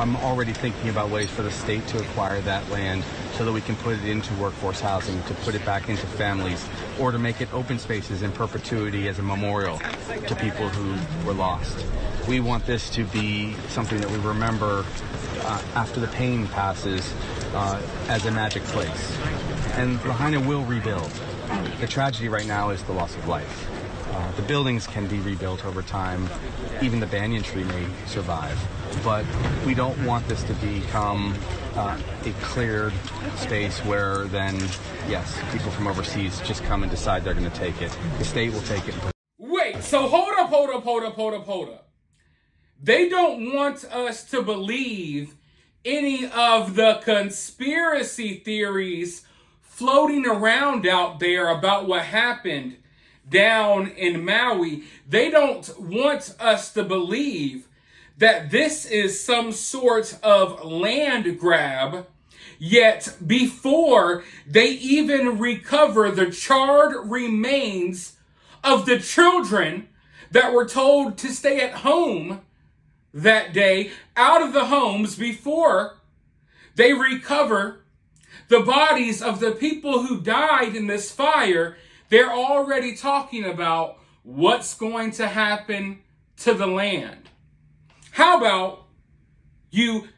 I'm already thinking about ways for the state to acquire that land so that we can put it into workforce housing, to put it back into families, or to make it open spaces in perpetuity as a memorial to people who were lost. We want this to be something that we remember after the pain passes as a magic place. And Lahaina will rebuild. The tragedy right now is the loss of life. The buildings can be rebuilt over time. Even the banyan tree may survive. But we don't want this to become a cleared space where then, yes, people from overseas just come and decide they're going to take it. The state will take it. Wait, so hold up. They don't want us to believe any of the conspiracy theories floating around out there about what happened down in Maui. They don't want us to believe that this is some sort of land grab, yet before they even recover the charred remains of the children that were told to stay at home that day out of the homes, before they recover the bodies of the people who died in this fire, they're already talking about what's going to happen to the land. How about you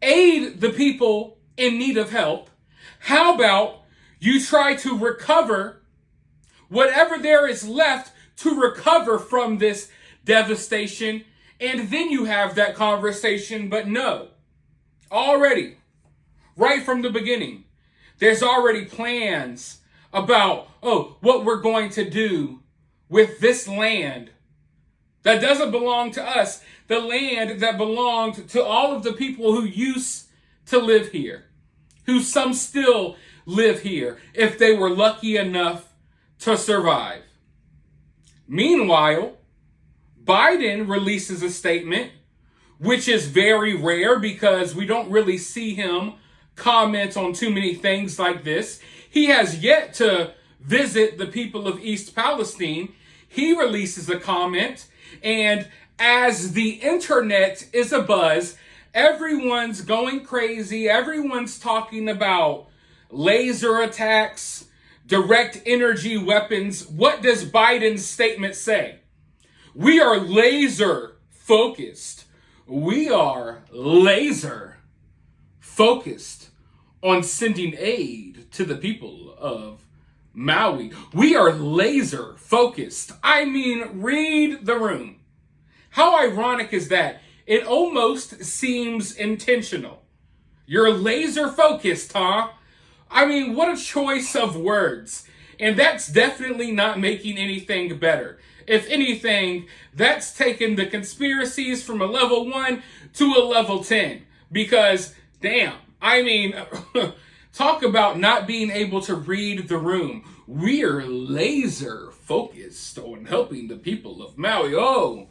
aid the people in need of help? How about you try to recover whatever there is left to recover from this devastation, and then you have that conversation? But no, already, right from the beginning, there's already plans about, what we're going to do with this land that doesn't belong to us, the land that belonged to all of the people who used to live here, who some still live here, if they were lucky enough to survive. Meanwhile, Biden releases a statement, which is very rare because we don't really see him comment on too many things like this. He has yet to visit the people of East Palestine. He releases a comment, and as the internet is abuzz, everyone's going crazy. Everyone's talking about laser attacks, direct energy weapons. What does Biden's statement say? We are laser focused. We are laser focused on sending aid to the people of Maui. We are laser focused. I mean, read the room. How ironic is that? It almost seems intentional. You're laser focused, huh? I mean, what a choice of words. And that's definitely not making anything better. If anything, that's taken the conspiracies from a level 1 to a level 10. Because, damn, I mean, talk about not being able to read the room. We're laser focused on helping the people of Maui. Oh,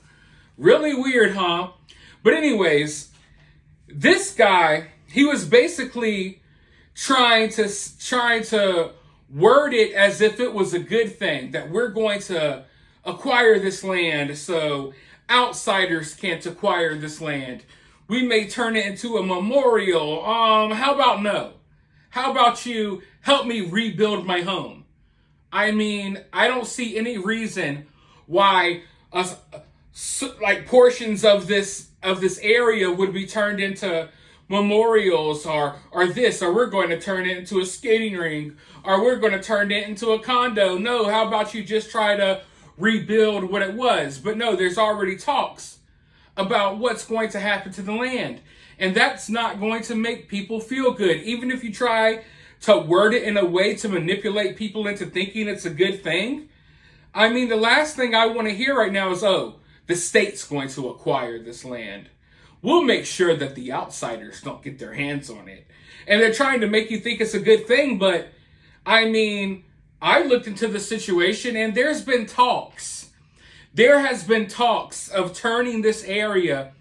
really weird, huh? But anyways, this guy, he was basically trying to word it as if it was a good thing, that we're going to acquire this land so outsiders can't acquire this land. We may turn it into a memorial. How about no? How about you help me rebuild my home? I mean, I don't see any reason why portions of this area would be turned into memorials or this, or we're going to turn it into a skating rink, or we're going to turn it into a condo. No, how about you just try to rebuild what it was? But no, there's already talks about what's going to happen to the land. And that's not going to make people feel good. Even if you try to word it in a way to manipulate people into thinking it's a good thing. I mean, the last thing I want to hear right now is, the state's going to acquire this land. We'll make sure that the outsiders don't get their hands on it. And they're trying to make you think it's a good thing, but I mean, I looked into the situation and there's been talks. There has been talks of turning this area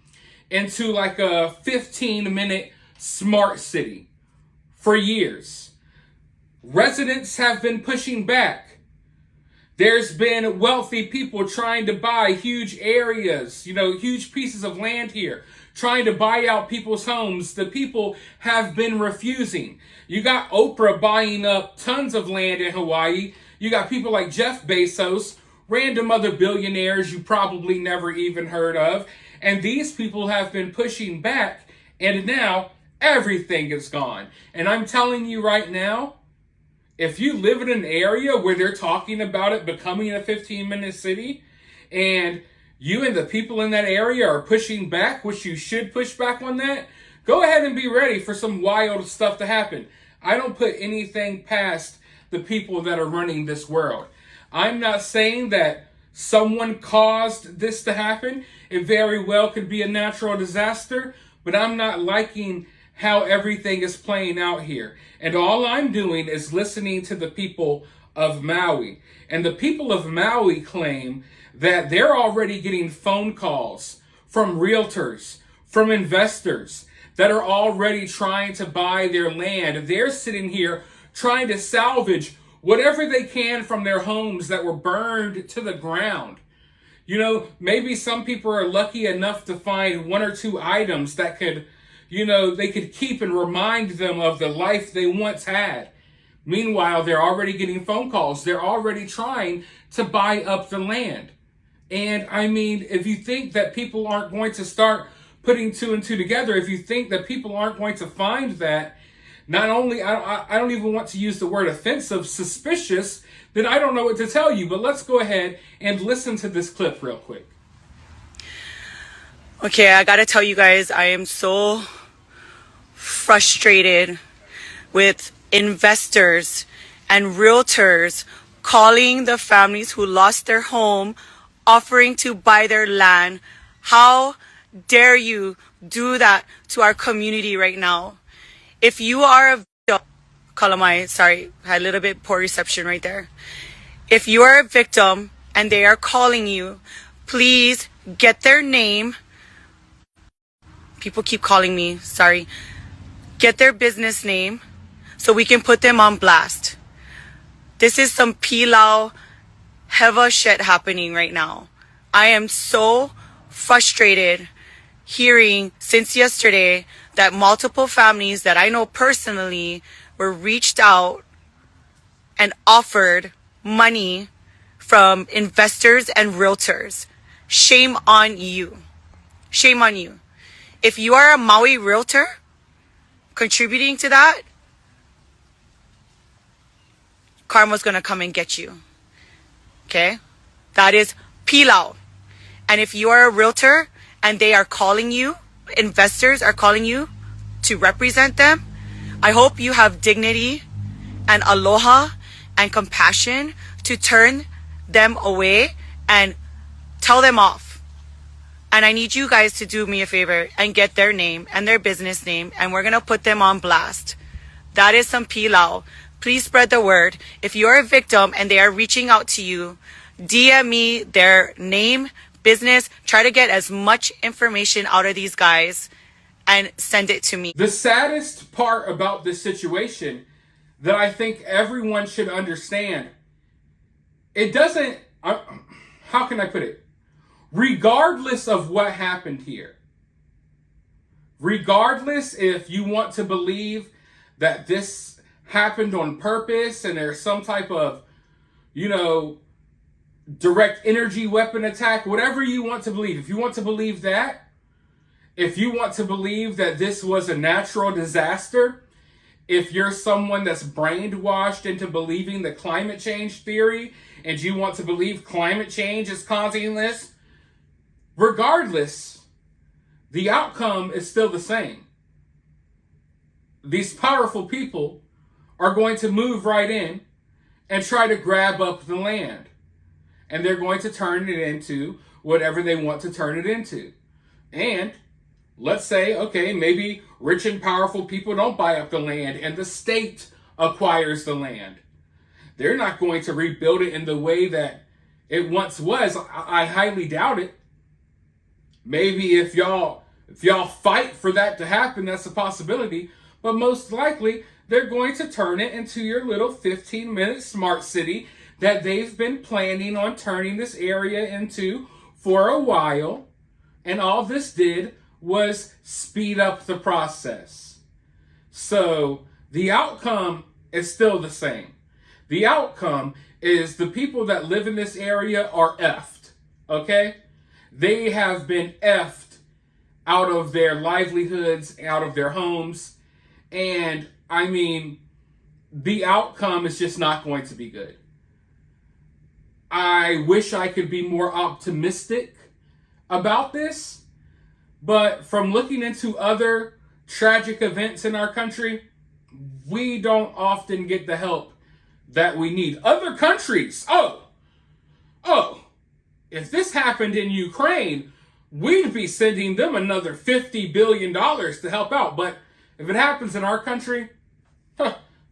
into like a 15-minute smart city for years. Residents have been pushing back. There's been wealthy people trying to buy huge areas, huge pieces of land here, trying to buy out people's homes. The people have been refusing. You got Oprah buying up tons of land in Hawaii. You got people like Jeff Bezos, random other billionaires you probably never even heard of. And these people have been pushing back, and now everything is gone. And I'm telling you right now, if you live in an area where they're talking about it becoming a 15-minute city, and you and the people in that area are pushing back, which you should push back on that, go ahead and be ready for some wild stuff to happen. I don't put anything past the people that are running this world. I'm not saying that someone caused this to happen. It very well could be a natural disaster, but I'm not liking how everything is playing out here. And all I'm doing is listening to the people of Maui. And the people of Maui claim that they're already getting phone calls from realtors, from investors that are already trying to buy their land. They're sitting here trying to salvage whatever they can from their homes that were burned to the ground. You know, maybe some people are lucky enough to find one or two items that could, they could keep and remind them of the life they once had. Meanwhile, they're already getting phone calls. They're already trying to buy up the land. And I mean, if you think that people aren't going to start putting two and two together, if you think that people aren't going to find that, not only, I don't even want to use the word offensive, suspicious, then I don't know what to tell you. But let's go ahead and listen to this clip real quick. Okay, I gotta tell you guys, I am so frustrated with investors and realtors calling the families who lost their home, offering to buy their land. How dare you do that to our community right now? If you are a victim, Kalamai, sorry, had a little bit poor reception right there. If you are a victim and they are calling you, please get their name. People keep calling me, sorry. Get their business name so we can put them on blast. This is some pilau heva shit happening right now. I am so frustrated hearing since yesterday that multiple families that I know personally were reached out and offered money from investors and realtors. Shame on you. Shame on you. If you are a Maui realtor contributing to that, karma's gonna come and get you. Okay? That is pilau. And if you are a realtor and they are calling you, investors are calling you to represent them, I hope you have dignity and aloha and compassion to turn them away and tell them off. And I need you guys to do me a favor and get their name and their business name, and we're going to put them on blast. That is some pilau. Please spread the word. If you're a victim and they are reaching out to you, DM me their name, business, try to get as much information out of these guys and send it to me. The saddest part about this situation that I think everyone should understand, it doesn't, how can I put it? Regardless of what happened here, regardless if you want to believe that this happened on purpose and there's some type of, direct energy weapon attack, whatever you want to believe. If you want to believe that, if you want to believe that this was a natural disaster, if you're someone that's brainwashed into believing the climate change theory and you want to believe climate change is causing this, regardless, the outcome is still the same. These powerful people are going to move right in and try to grab up the land. And they're going to turn it into whatever they want to turn it into. And let's say, okay, maybe rich and powerful people don't buy up the land and the state acquires the land. They're not going to rebuild it in the way that it once was. I highly doubt it. Maybe if y'all fight for that to happen, that's a possibility. But most likely, they're going to turn it into your little 15-minute smart city that they've been planning on turning this area into for a while. And all this did was speed up the process. So the outcome is still the same. The outcome is the people that live in this area are effed, okay? They have been effed out of their livelihoods, out of their homes, and I mean, the outcome is just not going to be good. I wish I could be more optimistic about this, but from looking into other tragic events in our country, we don't often get the help that we need. Other countries, if this happened in Ukraine, we'd be sending them another $50 billion to help out. But if it happens in our country,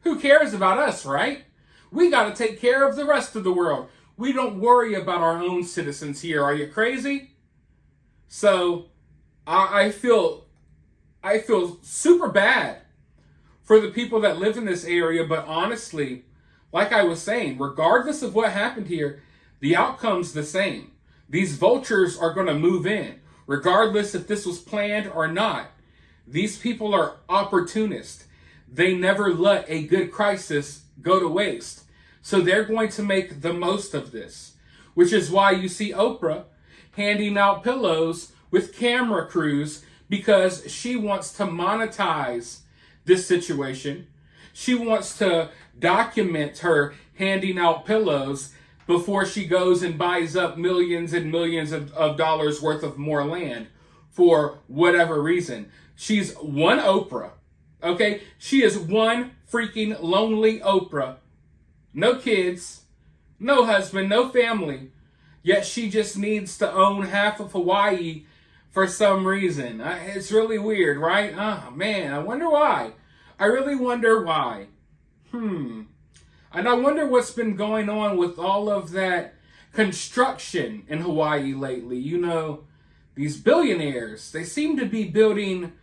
who cares about us, right? We got to take care of the rest of the world. We don't worry about our own citizens here. Are you crazy? So I feel super bad for the people that live in this area. But honestly, like I was saying, regardless of what happened here, the outcome's the same. These vultures are going to move in, regardless if this was planned or not. These people are opportunists. They never let a good crisis go to waste. So they're going to make the most of this, which is why you see Oprah handing out pillows with camera crews, because she wants to monetize this situation. She wants to document her handing out pillows before she goes and buys up millions and millions of dollars worth of more land for whatever reason. She's one Oprah, okay? She is one freaking lonely Oprah. No kids, no husband, no family. Yet she just needs to own half of Hawaii for some reason. It's really weird, right? Oh, man, I wonder why. I really wonder why. And I wonder what's been going on with all of that construction in Hawaii lately. You know, these billionaires, they seem to be building,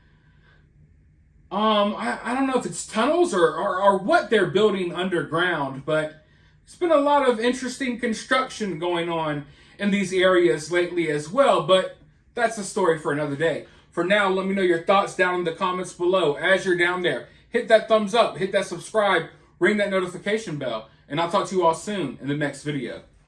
I don't know if it's tunnels or what they're building underground, but there's been a lot of interesting construction going on in these areas lately as well. But that's a story for another day. For now, let me know your thoughts down in the comments below. As you're down there, hit that thumbs up, hit that subscribe, ring that notification bell, and I'll talk to you all soon in the next video.